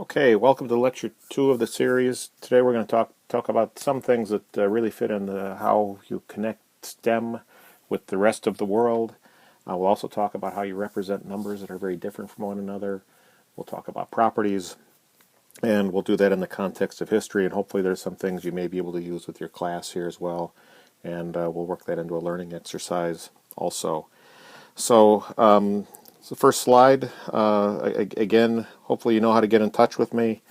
Okay, welcome to lecture 2 of the series. Today we're going to talk about some things that really fit into how you connect STEM with the rest of the world. We'll also talk about how you represent numbers that are very different from one another. We'll talk about properties, and we'll do that in the context of history, and hopefully there's some things you may be able to use with your class here as well, and we'll work that into a learning exercise also. So the first slide, again, hopefully you know how to get in touch with me,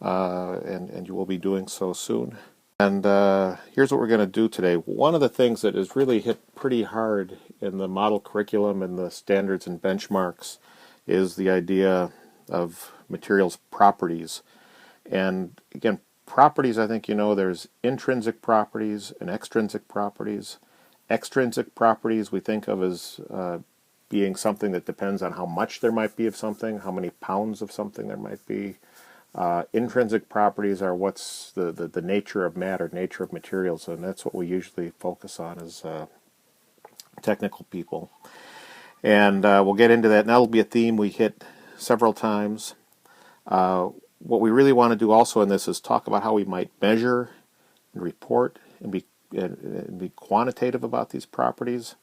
and you will be doing so soon. And here's what we're going to do today. One of the things that has really hit pretty hard in the model curriculum and the standards and benchmarks is the idea of materials properties. And again, properties, I think you know, there's intrinsic properties and extrinsic properties. Extrinsic properties we think of as being something that depends on how much there might be of something, how many pounds of something there might be. Intrinsic properties are what's the nature of matter, nature of materials, and that's what we usually focus on as technical people. And we'll get into that, and that'll be a theme we hit several times. What we really want to do also in this is talk about how we might measure and report and be quantitative about these properties.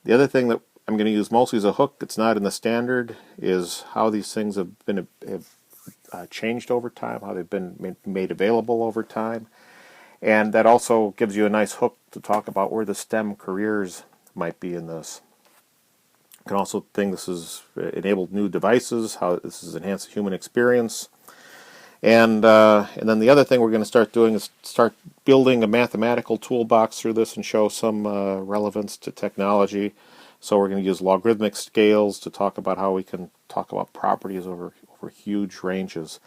The other thing that I'm going to use mostly as a hook that's not in the standard is how these things have changed over time, how they've been made available over time. And that also gives you a nice hook to talk about where the STEM careers might be in this. You can also think this has enabled new devices, how this has enhanced the human experience. And then the other thing we're going to start doing is start building a mathematical toolbox through this and show some relevance to technology. So we're going to use logarithmic scales to talk about how we can talk about properties over huge ranges.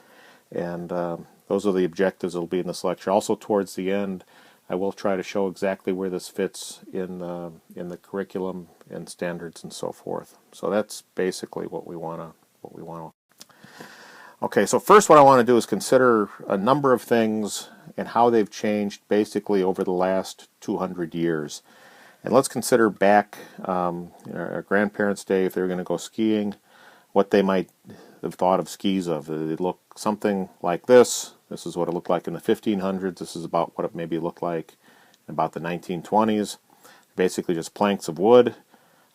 And those are the objectives that will be in this lecture. Also towards the end, I will try to show exactly where this fits in the curriculum and standards and so forth. So that's basically what we want to. Okay, so first what I want to do is consider a number of things and how they've changed basically over the last 200 years. And let's consider back our grandparents' day, if they were going to go skiing, what they might have thought of skis of. They'd look something like this. This is what it looked like in the 1500s. This is about what it maybe looked like in about the 1920s. Basically just planks of wood.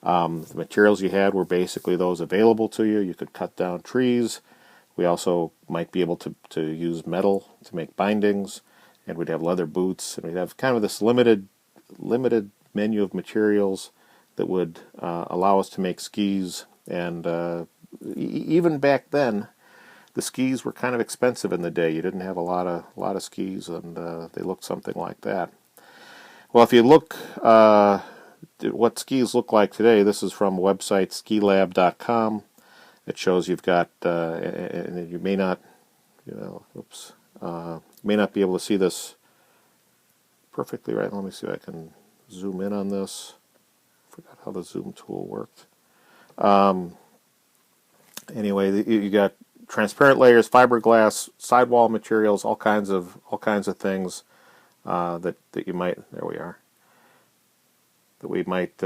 The materials you had were basically those available to you. You could cut down trees. We also might be able to use metal to make bindings, and we'd have leather boots, and we'd have kind of this limited menu of materials that would allow us to make skis. And even back then, the skis were kind of expensive in the day. You didn't have a lot of skis, and they looked something like that. Well, if you look at what skis look like today, this is from website skilab.com. It shows you've got, and you may not, may not be able to see this perfectly right. Let me see if I can zoom in on this. I forgot how the zoom tool worked. Anyway, you got transparent layers, fiberglass, sidewall materials, all kinds of things that you might. There we are. That we might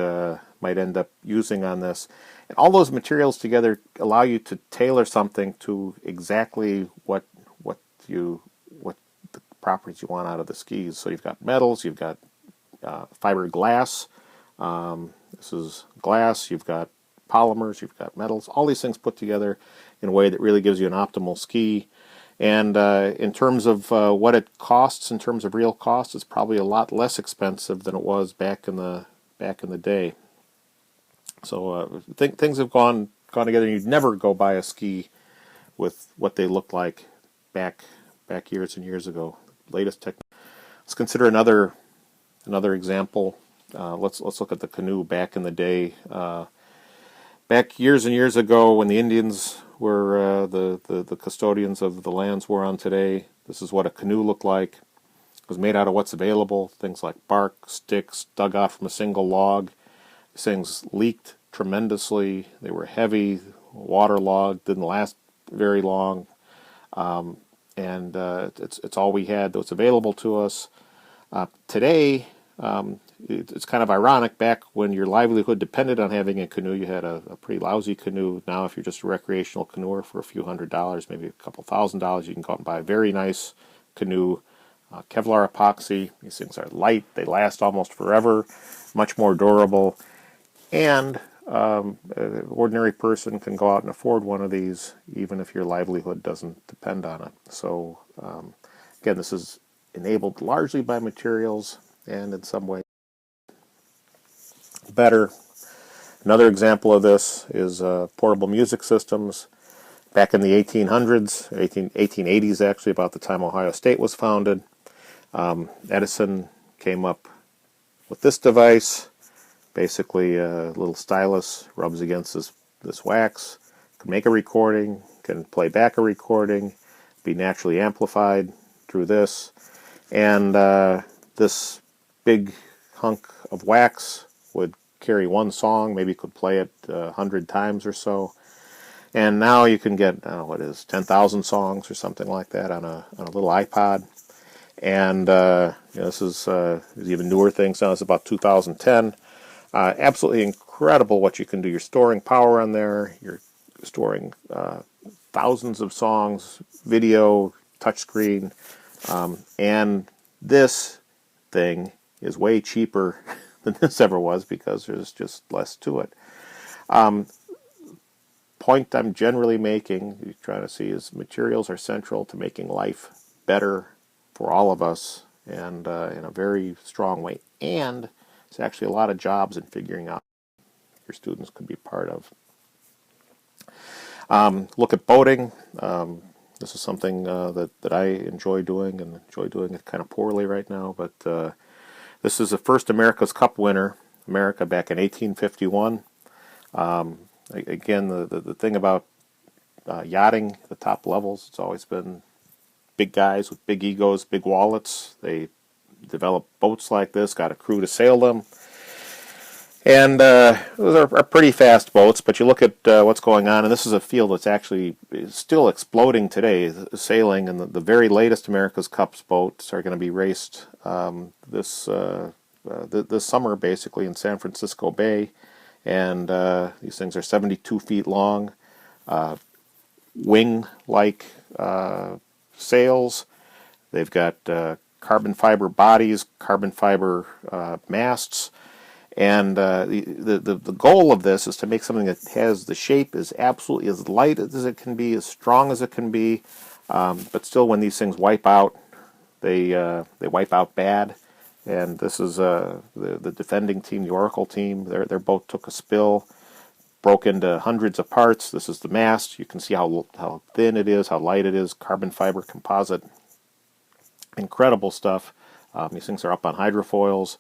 end up using on this. And all those materials together allow you to tailor something to exactly what the properties you want out of the skis. So you've got metals, you've got fiberglass. This is glass. You've got polymers. You've got metals. All these things put together in a way that really gives you an optimal ski. And in terms of what it costs, in terms of real cost, it's probably a lot less expensive than it was back in the day. So things have gone together. You'd never go buy a ski with what they looked like back years and years ago. Latest tech. Let's consider another example. Let's look at the canoe back in the day. Back years and years ago, when the Indians were the custodians of the lands we're on today, this is what a canoe looked like. It was made out of what's available, things like bark, sticks, dug out from a single log. These things leaked tremendously. They were heavy, waterlogged, didn't last very long, and it's all we had that was available to us. Today, it's kind of ironic. Back when your livelihood depended on having a canoe, you had a pretty lousy canoe. Now, if you're just a recreational canoeer for a few $100s, maybe a couple $1,000s, you can go out and buy a very nice canoe. Kevlar epoxy. These things are light. They last almost forever. Much more durable. And an ordinary person can go out and afford one of these, even if your livelihood doesn't depend on it. So, again, this is enabled largely by materials and in some way better. Another example of this is portable music systems. Back in the 1800s, 1880s actually, about the time Ohio State was founded, Edison came up with this device. Basically, a little stylus rubs against this wax, can make a recording, can play back a recording, be naturally amplified through this. And this big hunk of wax would carry one song, maybe you could play it 100 times or so. And now you can get, I don't know what it is, 10,000 songs or something like that on a little iPod. And this is even newer things now. It's about 2010. Absolutely incredible what you can do. You're storing power on there. You're storing thousands of songs, video, touchscreen, and this thing is way cheaper than this ever was because there's just less to it. Point I'm generally making, you're trying to see, is materials are central to making life better for all of us, and in a very strong way. And it's actually a lot of jobs in figuring out your students could be part of. Look at boating. This is something that I enjoy doing, and enjoy doing it kind of poorly right now. But this is the first America's Cup winner, America, back in 1851. Again, the thing about yachting, the top levels, it's always been big guys with big egos, big wallets. They developed boats like this, got a crew to sail them. And those are pretty fast boats, but you look at what's going on, and this is a field that's actually still exploding today, sailing, and the very latest America's Cups boats are going to be raced this summer, basically, in San Francisco Bay. And these things are 72 feet long, wing-like sails. They've got carbon fiber bodies, carbon fiber masts. And the goal of this is to make something that has the shape is absolutely as light as it can be, as strong as it can be, but still when these things wipe out, they wipe out bad. And this is the defending team, the Oracle team. Their boat took a spill, broke into hundreds of parts. This is the mast. You can see how thin it is, how light it is, carbon fiber composite. Incredible stuff. These things are up on hydrofoils.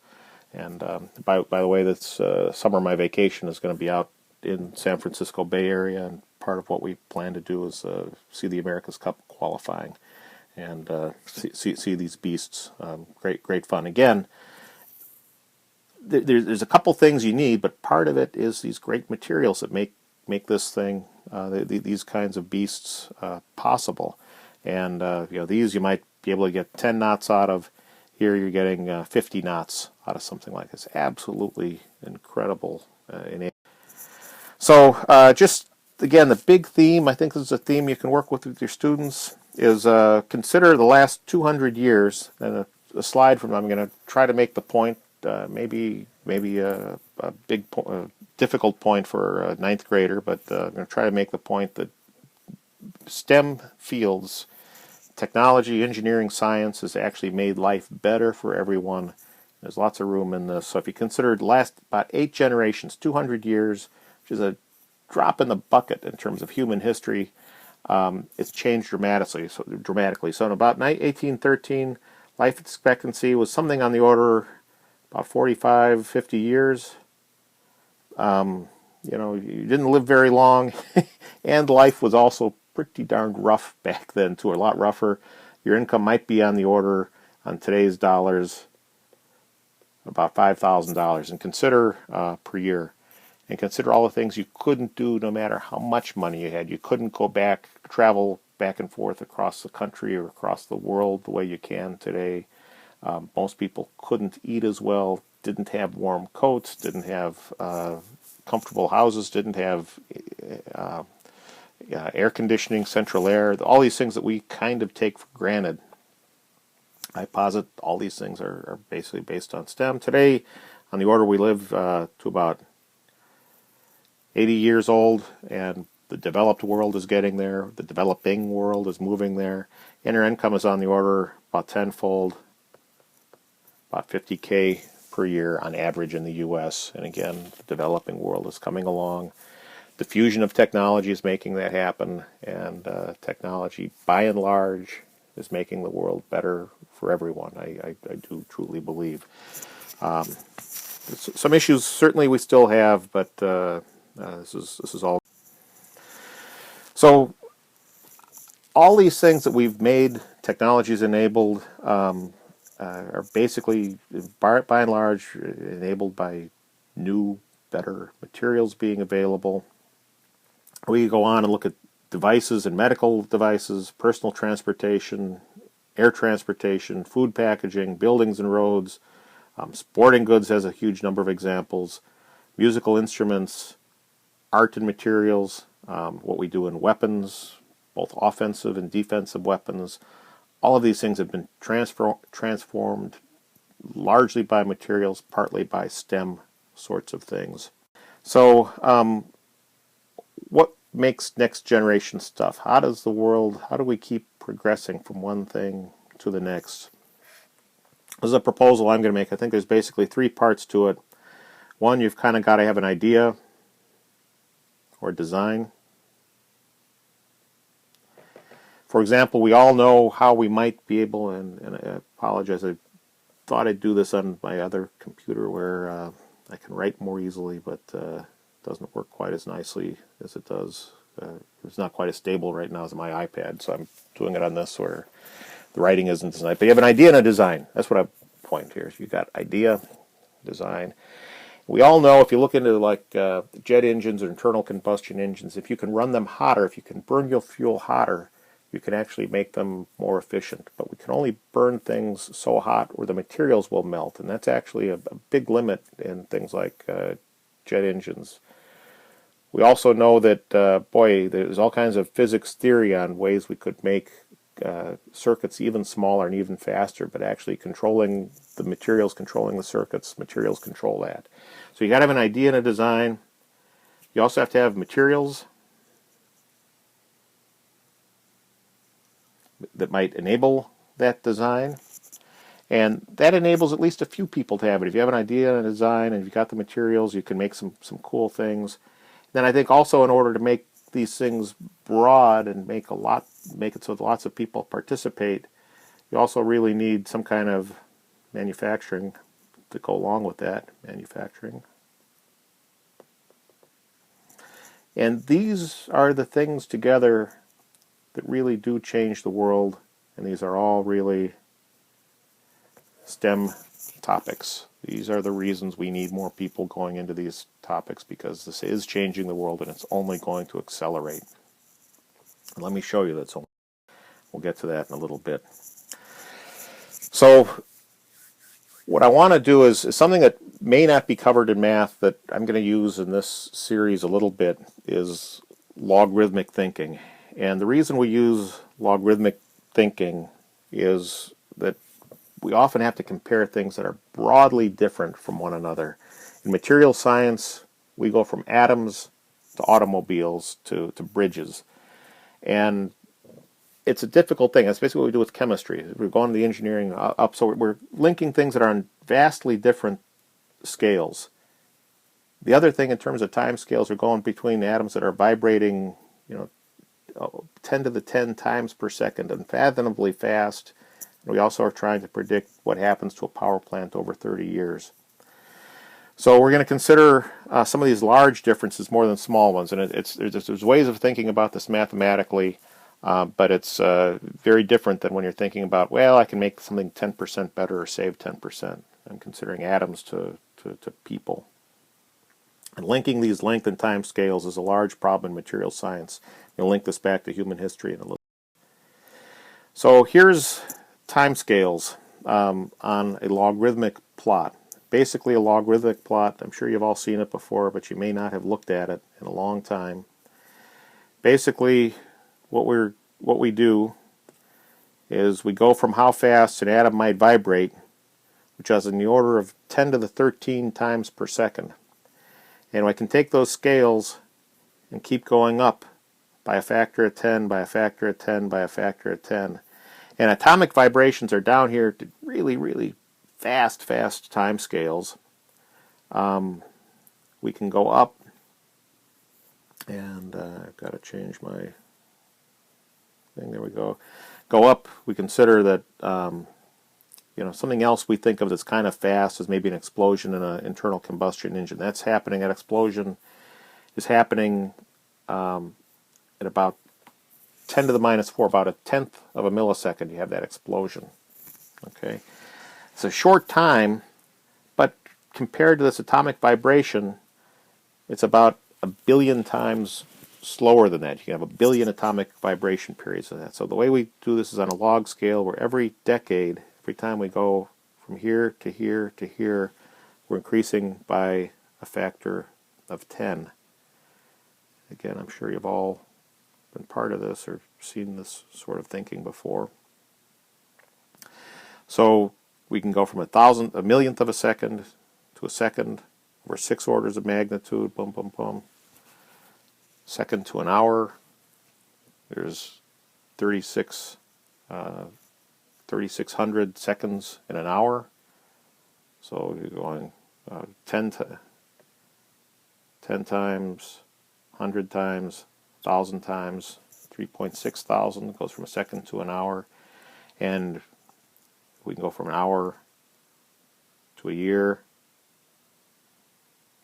And by the way, this summer my vacation is going to be out in San Francisco Bay Area, and part of what we plan to do is see the America's Cup qualifying and see these beasts. Great fun. Again, there's a couple things you need, but part of it is these great materials that make this thing, these kinds of beasts, possible. And these you might be able to get 10 knots out of. Here you're getting 50 knots out of something like this. Absolutely incredible. So just, again, the big theme, I think this is a theme you can work with your students, is consider the last 200 years. And a slide from, I'm going to try to make the point, maybe a big, difficult point for a ninth grader, but I'm going to try to make the point that STEM fields, technology, engineering, science, has actually made life better for everyone. There's lots of room in this. So if you consider the last about 8 generations, 200 years, which is a drop in the bucket in terms of human history, it's changed dramatically. So in about 1813, life expectancy was something on the order about 45, 50 years. You didn't live very long, and life was also pretty darn rough back then, too, a lot rougher. Your income might be on the order, on today's dollars, about $5,000, and consider per year. And consider all the things you couldn't do no matter how much money you had. You couldn't travel back and forth across the country or across the world the way you can today. Most people couldn't eat as well, didn't have warm coats, didn't have comfortable houses, didn't have air conditioning, central air, all these things that we kind of take for granted. I posit all these things are basically based on STEM. Today, on the order we live to about 80 years old, and the developed world is getting there. The developing world is moving there. And our income is on the order about tenfold, about 50K per year on average in the U.S. And again, the developing world is coming along. The fusion of technology is making that happen, and technology, by and large, is making the world better for everyone. I do truly believe. Some issues certainly we still have, but this is all. So all these things that we've made, technologies enabled, are basically, by and large, enabled by new, better materials being available. We go on and look at devices and medical devices, personal transportation, air transportation, food packaging, buildings and roads. Sporting goods has a huge number of examples. Musical instruments, art and materials, what we do in weapons, both offensive and defensive weapons. All of these things have been transformed largely by materials, partly by STEM sorts of things. So what makes next generation stuff? How do we keep progressing from one thing to the next? This is a proposal I'm going to make. I think there's basically three parts to it. One, you've kind of got to have an idea or design. For example, we all know how we might be able, and I apologize, I thought I'd do this on my other computer where I can write more easily, but it doesn't work quite as nicely as it does. It's not quite as stable right now as my iPad, so I'm doing it on this where the writing isn't as nice. But you have an idea and a design. That's what I point here. So you've got idea, design. We all know if you look into like jet engines or internal combustion engines, if you can run them hotter, if you can burn your fuel hotter, you can actually make them more efficient. But we can only burn things so hot or the materials will melt, and that's actually a big limit in things like jet engines. We also know that, there's all kinds of physics theory on ways we could make circuits even smaller and even faster, but actually controlling the materials, controlling the circuits, materials control that. So you got to have an idea and a design. You also have to have materials that might enable that design. And that enables at least a few people to have it. If you have an idea and a design and you've got the materials, you can make some cool things. Then I think also in order to make these things broad and make it so that lots of people participate, you also really need some kind of manufacturing to go along with that, manufacturing. And these are the things together that really do change the world, and these are all really STEM topics. These are the reasons we need more people going into these topics, because this is changing the world and it's only going to accelerate. And let me show you that. So we'll get to that in a little bit. So what I want to do is something that may not be covered in math that I'm going to use in this series a little bit is logarithmic thinking. And the reason we use logarithmic thinking is that we often have to compare things that are broadly different from one another. In material science, we go from atoms to automobiles to bridges. And it's a difficult thing. That's basically what we do with chemistry. We're going to the engineering up. So we're linking things that are on vastly different scales. The other thing in terms of time scales are going between atoms that are vibrating, 10 to the 10 times per second, unfathomably fast. We also are trying to predict what happens to a power plant over 30 years. So we're going to consider some of these large differences more than small ones. And there's ways of thinking about this mathematically, but it's very different than when you're thinking about, well, I can make something 10% better or save 10%. I'm considering atoms to people. And linking these length and time scales is a large problem in material science. We'll link this back to human history in a little. So here's time scales on a logarithmic plot. basically a logarithmic plot. I'm sure you've all seen it before, but you may not have looked at it in a long time. Basically, what we do is we go from how fast an atom might vibrate, which is in the order of 10 to the 13 times per second. And I can take those scales and keep going up by a factor of 10, by a factor of 10, by a factor of 10. And atomic vibrations are down here to really, really fast time scales. We can go up, and I've got to change my thing. There we go. Go up. We consider that something else we think of that's kind of fast is maybe an explosion in an internal combustion engine. That's happening. That explosion is happening at about 10 to the minus 4, about a tenth of a millisecond. You have that explosion. Okay, it's a short time, but compared to this atomic vibration, it's about a billion times slower than that. You can have a billion atomic vibration periods of that. So the way we do this is on a log scale, where every decade, every time we go from here to here to here, we're increasing by a factor of 10. Again, I'm sure you've all been part of this or seen this sort of thinking before. So we can go from a millionth of a second to a second, over 6 orders of magnitude, boom, boom, boom. Second to an hour, there's 3,600 seconds in an hour. So you're going 10 times, 100 times, 1,000 times, 3.6 thousand. Goes from a second to an hour. And we can go from an hour to a year.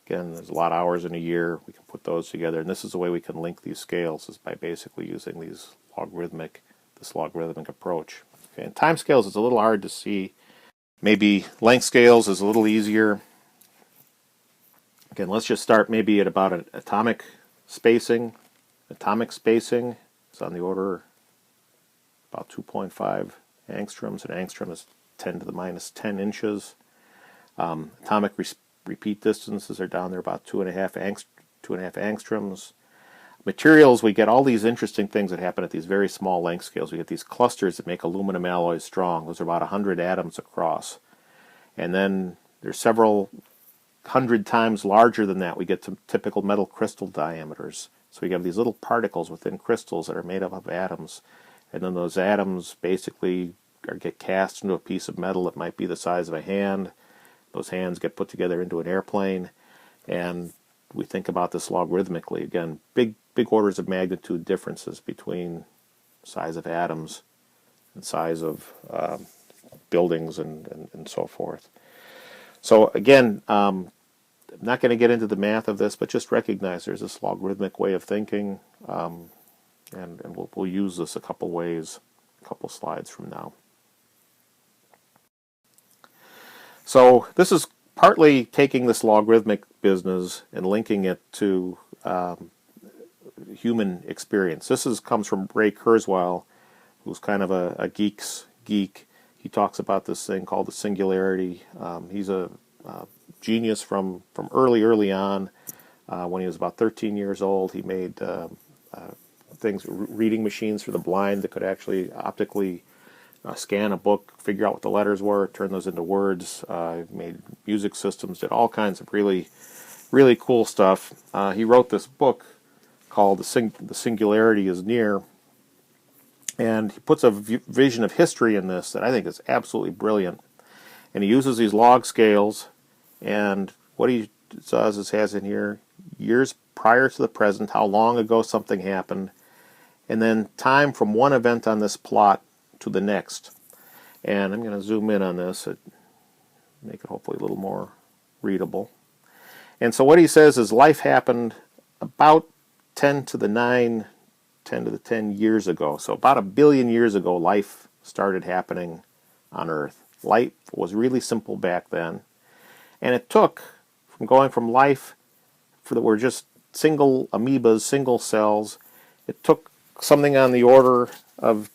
Again, there's a lot of hours in a year. We can put those together. And this is the way we can link these scales, is by basically using this logarithmic approach. Okay, and time scales is a little hard to see. Maybe length scales is a little easier. Again, let's just start maybe at about an atomic spacing. Atomic spacing is on the order about 2.5 angstroms. An angstrom is 10 to the minus 10 inches. Atomic repeat distances are down there about 2.5 angstroms. Materials, we get all these interesting things that happen at these very small length scales. We get these clusters that make aluminum alloys strong. Those are about 100 atoms across. And then there's several hundred times larger than that. We get to typical metal crystal diameters. So we have these little particles within crystals that are made up of atoms. And then those atoms basically get cast into a piece of metal that might be the size of a hand. Those hands get put together into an airplane. And we think about this logarithmically. Again, big orders of magnitude differences between size of atoms and size of buildings and so forth. So again, I'm not going to get into the math of this, but just recognize there's this logarithmic way of thinking, and we'll use this a couple ways, a couple slides from now. So this is partly taking this logarithmic business and linking it to human experience. This comes from Ray Kurzweil, who's kind of a geek's geek. He talks about this thing called the singularity. He's a genius from early on. When he was about 13 years old, he made reading machines for the blind that could actually optically scan a book, figure out what the letters were, turn those into words. Made music systems, did all kinds of really, really cool stuff. He wrote this book called The Singularity is Near, and he puts a vision of history in this that I think is absolutely brilliant. And he uses these log scales, and what he does is has in here years prior to the present, how long ago something happened, and then time from one event on this plot to the next. And I'm going to zoom in on this and make it hopefully a little more readable. And so what he says is life happened about 10 to the 10 years ago. So about 1 billion years ago, life started happening on Earth. Life was really simple back then. And it took, going from life that were just single amoebas, single cells, it took something on the order of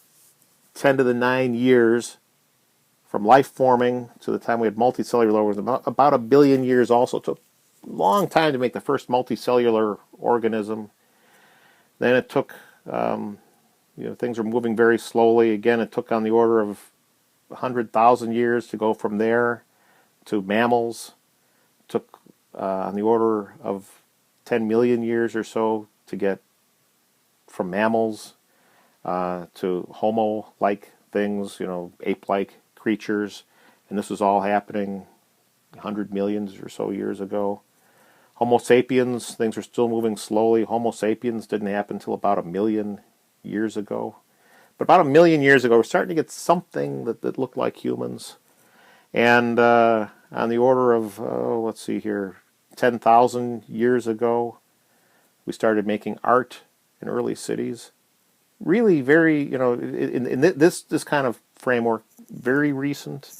10 to the 9 years from life forming to the time we had multicellular was about 1 billion years also. It took a long time to make the first multicellular organism. Then it took, things were moving very slowly. Again, it took on the order of 100,000 years to go from there to mammals. It took on the order of 10 million years or so to get from mammals to Homo-like things, ape-like creatures. And this was all happening 100 million or so years ago. Homo sapiens, things are still moving slowly. Homo sapiens didn't happen until about 1 million years ago. But about 1 million years ago, we're starting to get something that looked like humans. And on the order of, let's see here, 10,000 years ago, we started making art in early cities. Really very, in this kind of framework, very recent.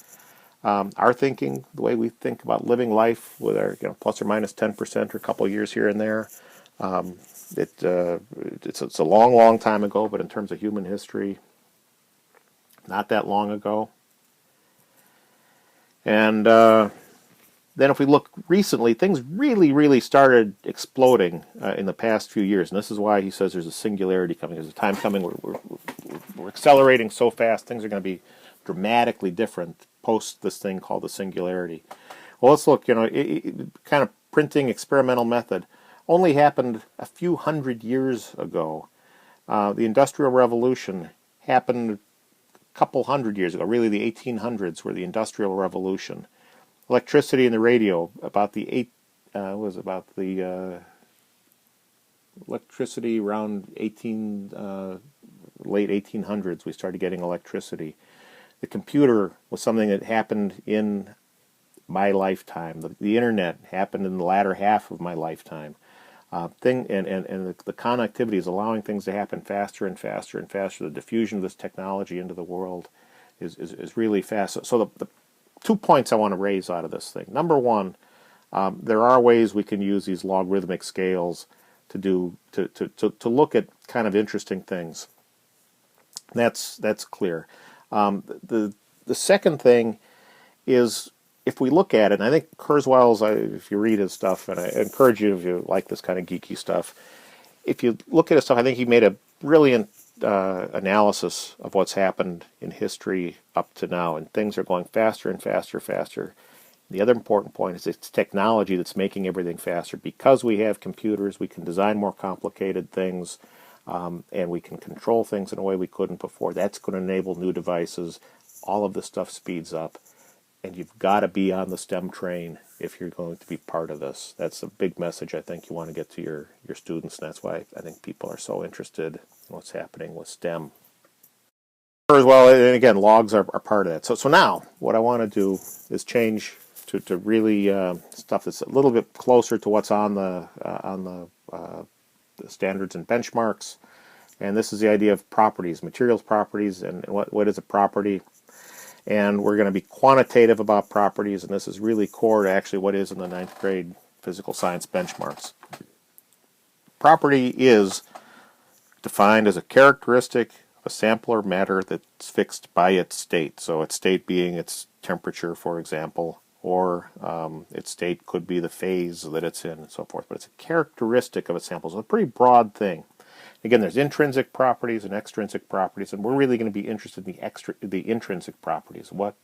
Our thinking, the way we think about living life with our plus or minus 10% or a couple of years here and there, it's a long, long time ago, but in terms of human history, not that long ago. And then if we look recently, things really, really started exploding in the past few years. And this is why he says there's a singularity coming. There's a time coming where we're accelerating so fast, things are going to be dramatically different post this thing called the singularity. Well, let's look, kind of printing experimental method only happened a few hundred years ago. The Industrial Revolution happened a couple hundred years ago. Really, the 1800s were the Industrial Revolution. Electricity and the radio about the electricity around late 1800s. We started getting electricity. The computer was something that happened in my lifetime. The internet happened in the latter half of my lifetime. The connectivity is allowing things to happen faster and faster and faster. The diffusion of this technology into the world is really fast. So the 2 points I want to raise out of this thing. Number one, there are ways we can use these logarithmic scales to look at kind of interesting things. That's clear. The second thing is, if we look at it, and I think Kurzweil's, if you read his stuff, and I encourage you if you like this kind of geeky stuff, if you look at his stuff, I think he made a brilliant analysis of what's happened in history up to now, and things are going faster and faster, faster. The other important point is it's technology that's making everything faster. Because we have computers, we can design more complicated things, and we can control things in a way we couldn't before. That's going to enable new devices. All of this stuff speeds up, and you've got to be on the STEM train if you're going to be part of this. That's a big message I think you want to get to your students, and that's why I think people are so interested in what's happening with STEM. As well, and again, logs are part of that. So now, what I want to do is change to really stuff that's a little bit closer to what's on the standards and benchmarks. And this is the idea of properties, materials properties, and what is a property. And we're going to be quantitative about properties, and this is really core to actually what is in the 9th grade physical science benchmarks. Property is defined as a characteristic of a sample or matter that's fixed by its state. So its state being its temperature, for example, or its state could be the phase that it's in and so forth. But it's a characteristic of a sample. So it's a pretty broad thing. Again, there's intrinsic properties and extrinsic properties, and we're really going to be interested in the intrinsic properties, what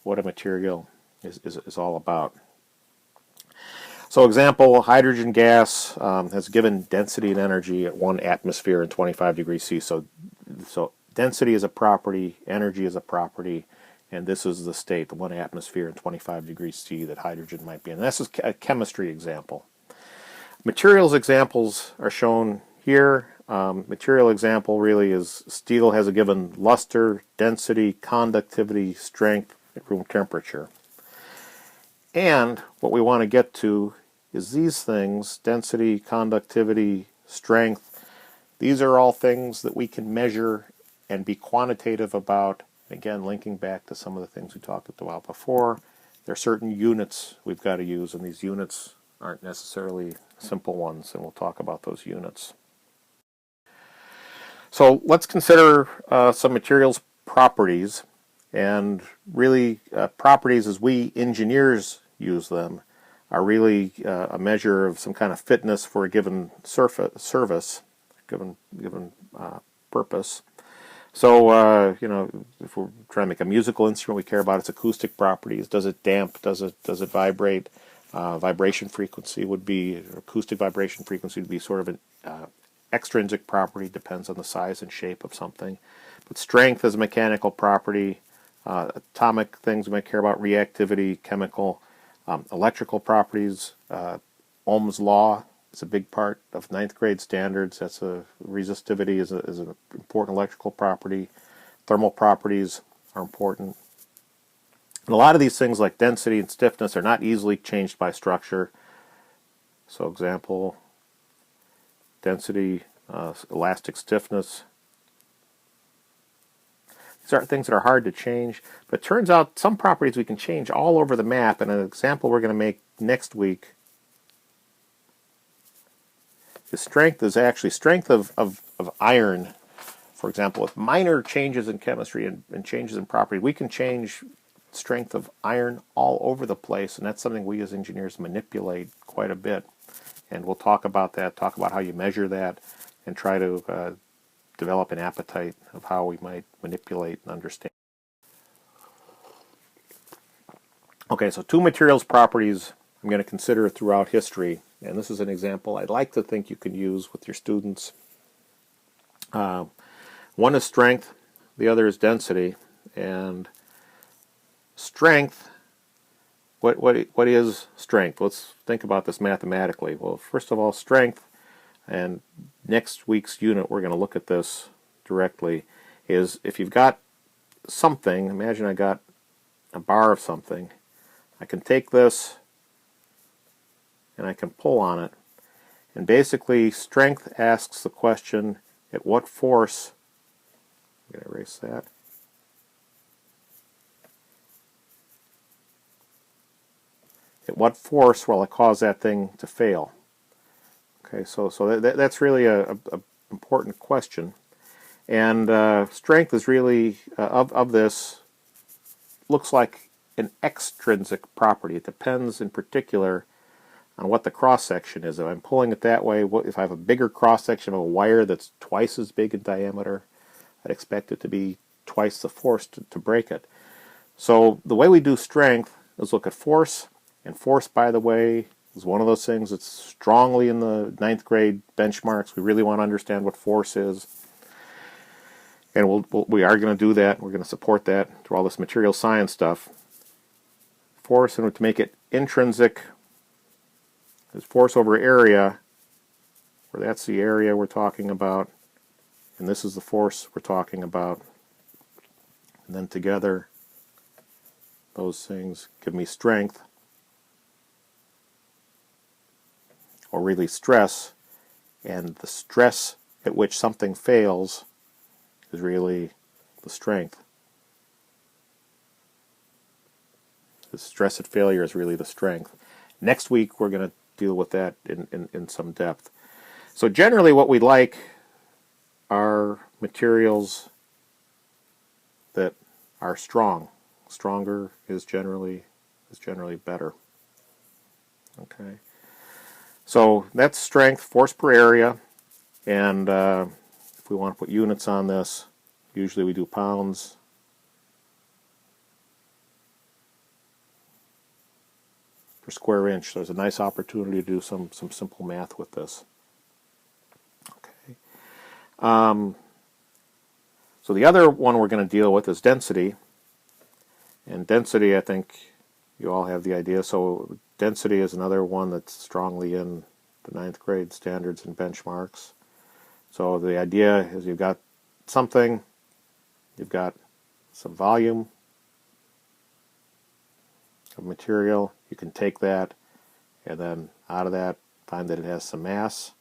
a material is all about. So example, hydrogen gas has given density and energy at 1 atmosphere and 25 degrees C. So density is a property, energy is a property, and this is the state, the 1 atmosphere and 25 degrees C that hydrogen might be in. And this is a chemistry example. Materials examples are shown here. Material example really is steel has a given luster, density, conductivity, strength, at room temperature. And what we want to get to is these things, density, conductivity, strength. These are all things that we can measure and be quantitative about. Again, linking back to some of the things we talked about before. There are certain units we've got to use, and these units aren't necessarily simple ones, and we'll talk about those units. So let's consider some materials properties. And really, properties as we engineers use them are really a measure of some kind of fitness for a given service, given purpose. So, if we're trying to make a musical instrument, we care about its acoustic properties. Does it damp? Does it vibrate? Vibration frequency would be, acoustic vibration frequency would be sort of an extrinsic property, depends on the size and shape of something. But strength is a mechanical property. Atomic things we might care about, reactivity, chemical, electrical properties. Ohm's law is a big part of ninth grade standards. That's resistivity is an important electrical property. Thermal properties are important. And a lot of these things like density and stiffness are not easily changed by structure. So example, density, elastic stiffness. These are things that are hard to change, but it turns out some properties we can change all over the map, and an example we're going to make next week is strength of iron. For example, with minor changes in chemistry and changes in property, we can change strength of iron all over the place, and that's something we as engineers manipulate quite a bit. And we'll talk about that, talk about how you measure that, and try to develop an appetite of how we might manipulate and understand. Okay, so two materials properties I'm going to consider throughout history, and this is an example I'd like to think you can use with your students. One is strength, the other is density. And strength, what is strength? Let's think about this mathematically. Well, first of all, strength, and next week's unit we're going to look at this directly, is if you've got something, imagine I got a bar of something, I can take this and I can pull on it. And basically, strength asks the question, at what force, I'm going to erase that, at what force will I cause that thing to fail? Okay, so that's really a important question. And strength is really, of this, looks like an extrinsic property. It depends in particular on what the cross-section is. If I'm pulling it that way, if I have a bigger cross-section of a wire that's twice as big in diameter, I'd expect it to be twice the force to break it. So the way we do strength is look at force, and force, by the way, is one of those things that's strongly in the ninth grade benchmarks. We really want to understand what force is. And we are going to do that. We're going to support that through all this material science stuff. Force, and to make it intrinsic, is force over area, where that's the area we're talking about, and this is the force we're talking about. And then together, those things give me strength, or really stress, and the stress at which something fails is really the strength. The stress at failure is really the strength. Next week we're going to deal with that in some depth. So generally what we like are materials that are strong. Stronger is generally better. Okay. So that's strength, force per area, and if we want to put units on this, usually we do pounds. Per square inch. There's a nice opportunity to do some simple math with this. Okay. So the other one we're going to deal with is density. And density, I think you all have the idea. So density is another one that's strongly in the ninth grade standards and benchmarks. So the idea is you've got something, you've got some volume of material. You can take that and then out of that find that it has some mass.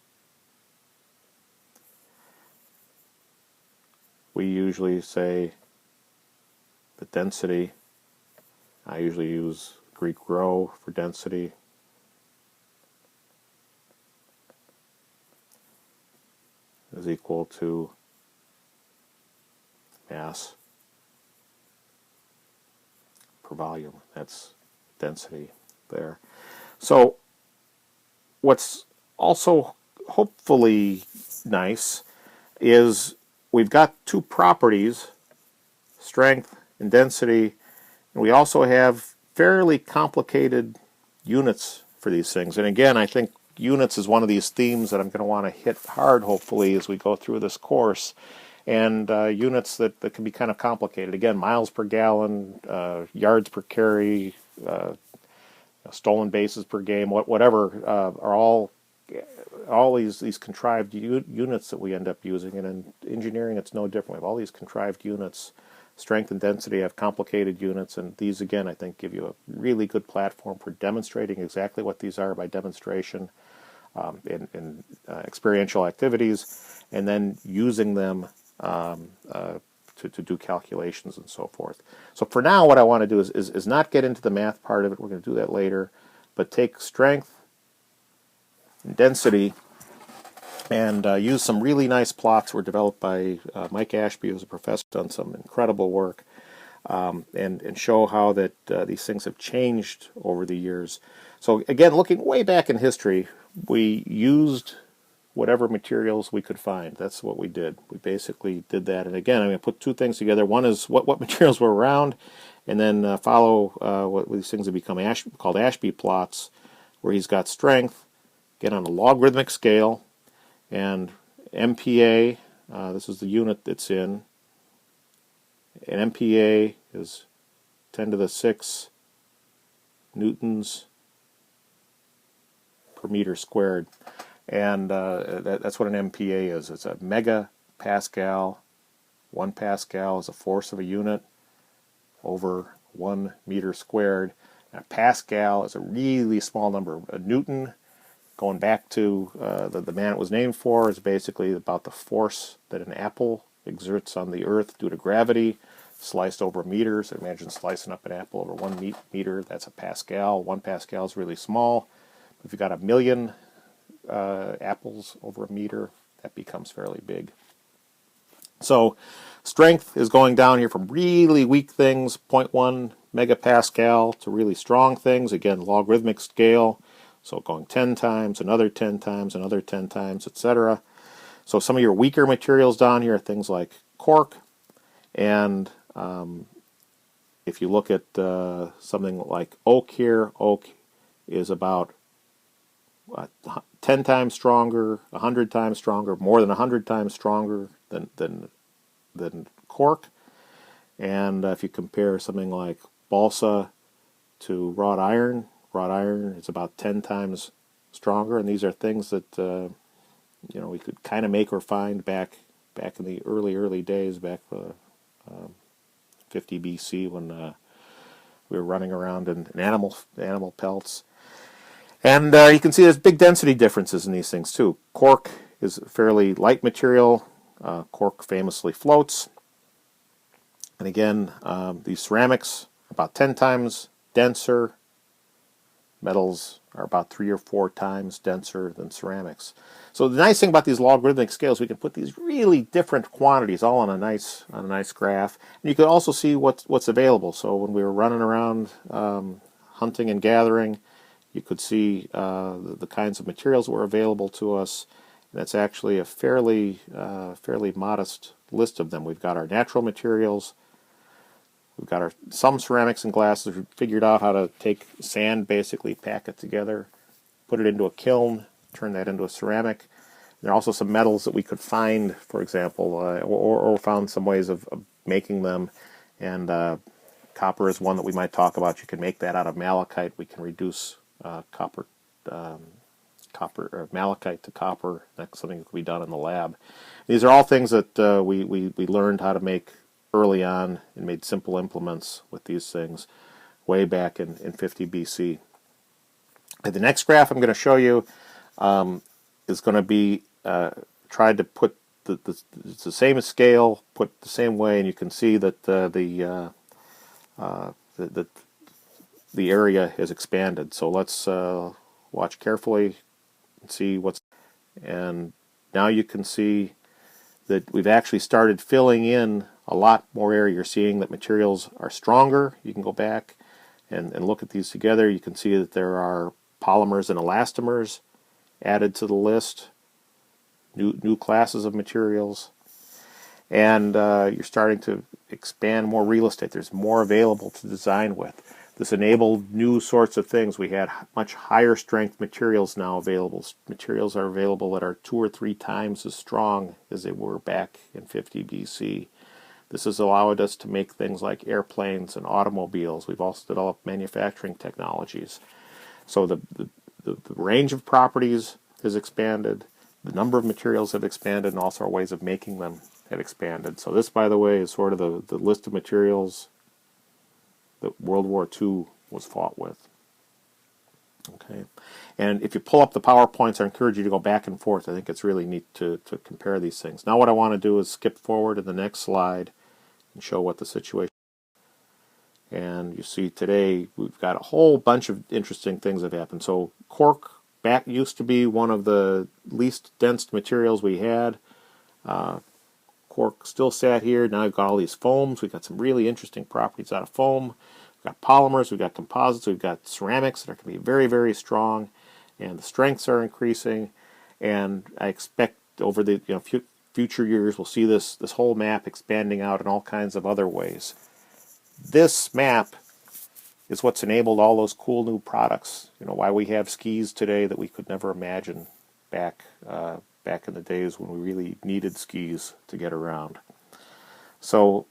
We usually say the density, I usually use Greek rho for density, is equal to mass per volume. That's density there. So what's also hopefully nice is we've got two properties, strength and density, and we also have fairly complicated units for these things. And again, I think units is one of these themes that I'm going to want to hit hard, hopefully, as we go through this course. And units that can be kind of complicated. Again, miles per gallon, yards per carry, stolen bases per game, whatever, are all these contrived units that we end up using. And in engineering, it's no different. We have all these contrived units. Strength and density have complicated units, and these, again, I think give you a really good platform for demonstrating exactly what these are by demonstration in experiential activities, and then using them to do calculations and so forth. So for now, what I want to do is not get into the math part of it. We're going to do that later, but take strength and density and use some really nice plots were developed by Mike Ashby, who's a professor, done some incredible work, and show how that these things have changed over the years. So again, looking way back in history, we used whatever materials we could find. That's what we did. We basically did that. And again, I'm going to put two things together. One is what materials were around, and then follow what these things have become called Ashby plots, where he's got strength, again on a logarithmic scale, and MPa, this is the unit it's in, and MPa is 10 to the 6 newtons per meter squared. And that's what an MPa is. It's a megapascal. 1 pascal is a force of a unit over 1 meter squared. And a pascal is a really small number. A newton, going back to the man it was named for, is basically about the force that an apple exerts on the earth due to gravity, sliced over a meter. So imagine slicing up an apple over 1 meter. That's a pascal. 1 pascal is really small. If you've got 1 million apples over a meter, that becomes fairly big. So strength is going down here from really weak things, 0.1 megapascal, to really strong things. Again, logarithmic scale. So going 10 times, another 10 times, another 10 times, etc. So some of your weaker materials down here are things like cork. And if you look at something like oak here, oak is about 10 times stronger, 100 times stronger, more than 100 times stronger than cork. And if you compare something like balsa to wrought iron is about 10 times stronger. And these are things that we could kind of make or find back in the early days, back 50 BC, when we were running around in animal pelts. And you can see there's big density differences in these things too. Cork is a fairly light material. Cork famously floats. And again, these ceramics are about 10 times denser. Metals are about 3 or 4 times denser than ceramics. So the nice thing about these logarithmic scales, we can put these really different quantities all on a nice graph. And you can also see what's available. So when we were running around hunting and gathering, you could see the kinds of materials that were available to us. And it's actually a fairly modest list of them. We've got our natural materials. We've got some ceramics and glasses. We've figured out how to take sand, basically pack it together, put it into a kiln, turn that into a ceramic. There are also some metals that we could find, for example, or found some ways of making them. And copper is one that we might talk about. You can make that out of malachite. We can reduce copper or malachite to copper. That's something that can be done in the lab. These are all things that we learned how to make early on and made simple implements with these things way back in 50 BC. And the next graph I'm going to show you is going to be tried to put it's the same scale, put the same way, and you can see that the area has expanded. So let's watch carefully and see what's. And now you can see that we've actually started filling in a lot more area. You're seeing that materials are stronger. You can go back and look at these together, you can see that there are polymers and elastomers added to the list, new classes of materials, and you're starting to expand more real estate. There's more available to design with. This enabled new sorts of things. We had much higher strength materials now available. Materials are available that are 2 or 3 times as strong as they were back in 50 BC. This has allowed us to make things like airplanes and automobiles. We've also developed manufacturing technologies. So the range of properties has expanded, the number of materials have expanded, and also our ways of making them have expanded. So this, by the way, is sort of the list of materials that World War II was fought with. Okay, and if you pull up the PowerPoints, I encourage you to go back and forth. I think it's really neat to compare these things. Now what I want to do is skip forward to the next slide and show what the situation is. And you see today we've got a whole bunch of interesting things that have happened. So cork back used to be one of the least dense materials we had. Cork still sat here. Now we've got all these foams. We've got some really interesting properties out of foam. We've got polymers, we've got composites, we've got ceramics that are going to be very, very strong, and the strengths are increasing. And I expect over the future years we'll see this whole map expanding out in all kinds of other ways. This map is what's enabled all those cool new products. Why we have skis today that we could never imagine back in the days when we really needed skis to get around. So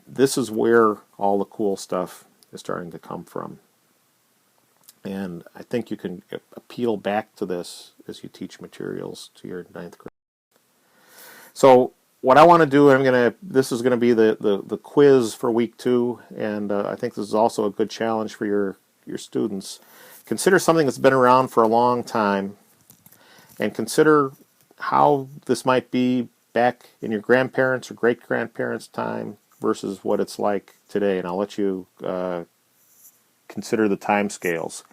this is where all the cool stuff is starting to come from. And I think you can appeal back to this as you teach materials to your 9th grade. So what I want to do, this is going to be the quiz for week 2, and I think this is also a good challenge for your students. Consider something that's been around for a long time, and consider how this might be back in your grandparents' or great-grandparents' time versus what it's like today. And I'll let you consider the time scales.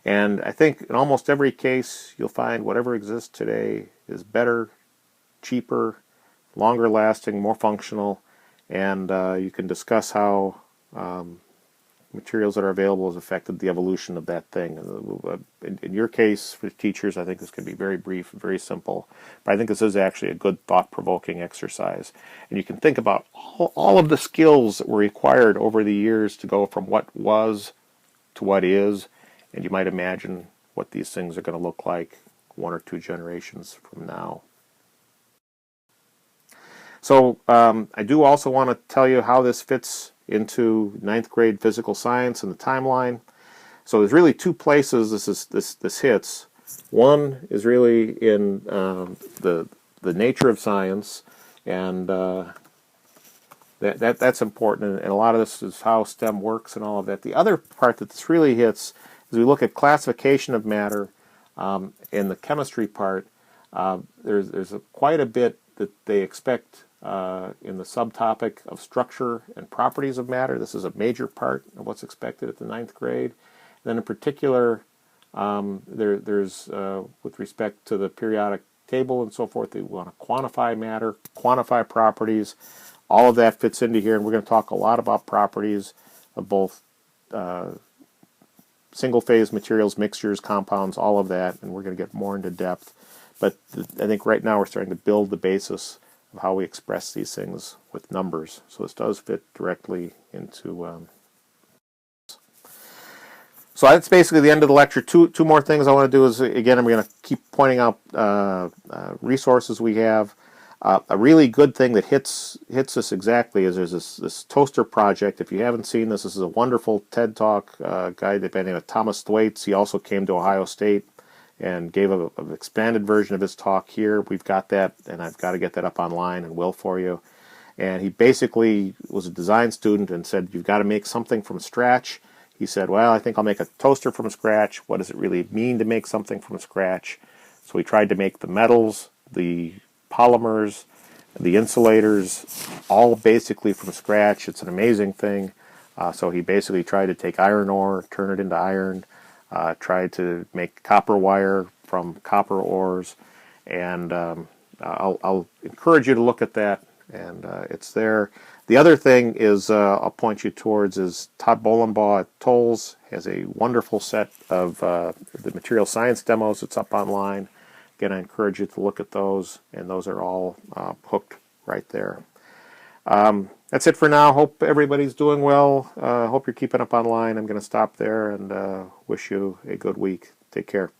And I think in almost every case, you'll find whatever exists today is better, cheaper, longer lasting, more functional, and you can discuss how materials that are available has affected the evolution of that thing. In your case, for teachers, I think this can be very brief and very simple, but I think this is actually a good thought-provoking exercise. And you can think about all of the skills that were required over the years to go from what was to what is, and you might imagine what these things are going to look like 1 or 2 generations from now. So I do also want to tell you how this fits into 9th grade physical science and the timeline. So there's really 2 places this hits. One is really in the nature of science, and that's important. And a lot of this is how STEM works and all of that. The other part that this really hits is we look at classification of matter in the chemistry part. There's quite a bit that they expect in the subtopic of structure and properties of matter. This is a major part of what's expected at the 9th grade. Then in particular, there's with respect to the periodic table and so forth, they want to quantify matter, quantify properties. All of that fits into here, and we're going to talk a lot about properties of both single-phase materials, mixtures, compounds, all of that, and we're going to get more into depth. But I think right now we're starting to build the basis of how we express these things with numbers. So this does fit directly into... So that's basically the end of the lecture. Two more things I want to do is, again, I'm going to keep pointing out resources we have. A really good thing that hits us exactly is there's this toaster project. If you haven't seen this is a wonderful TED Talk guy by the name of Thomas Thwaites. He also came to Ohio State and gave an expanded version of his talk here. We've got that, and I've got to get that up online and will for you. And he basically was a design student and said, you've got to make something from scratch. He said, well, I think I'll make a toaster from scratch. What does it really mean to make something from scratch? So he tried to make the metals, the polymers, the insulators, all basically from scratch. It's an amazing thing. So he basically tried to take iron ore, turn it into iron, tried to make copper wire from copper ores, and I'll encourage you to look at that and it's there. The other thing is I'll point you towards is Todd Bolenbaugh at Tolles has a wonderful set of the material science demos. It's up online. Again, I encourage you to look at those, and those are all hooked right there. That's it for now. Hope everybody's doing well. Hope you're keeping up online. I'm going to stop there and wish you a good week. Take care.